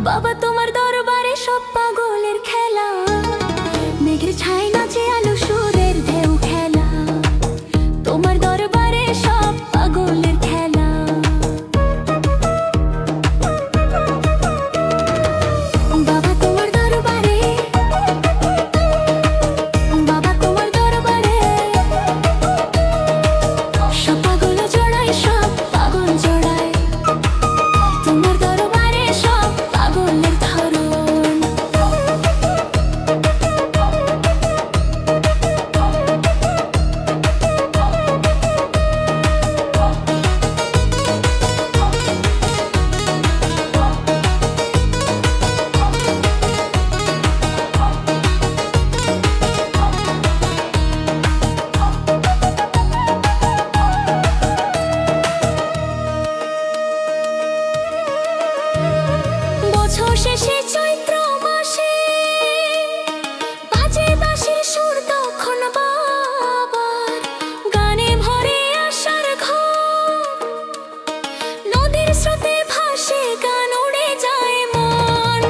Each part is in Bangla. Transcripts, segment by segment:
বাবা তোমার দরবারে সব পাগলের খেলা, মেঘের ছায় নাচে আলো সুরের ঢেউ খেলা, তোমার দরবারে সব পাগলের খেলা। বাবা তোমার দরবারে, বাবা তোমার দরবারে সব পাগল জড়ায়, সব পাগল জড়ায়, তোমার দরবারে সব পাগলের ধরন। বছর শেষে চৈত্র মাসে বাজে বাঁশির সুর, তখন বাবার গানে ভরে আশার ঘর। নদীর স্রোতে ভাসে গান, উড়ে যায় মন,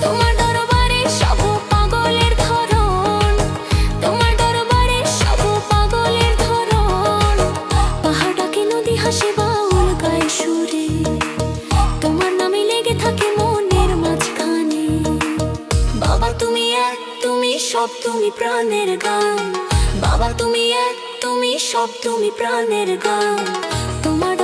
তোমার দরবারে সব পাগলের ধরন, তোমার দরবারে সব পাগলের ধরন। পাহাড় ডাকে, নদী হাসে, বাউল গায় সুরে, তোমার নামে লেগে থাকে মনের মাঝখানে। বাবা তুমি এক, তুমি সব, তুমি প্রাণের গান, বাবা তুমি এক, তুমি সব, তুমি প্রাণের গান, তোমার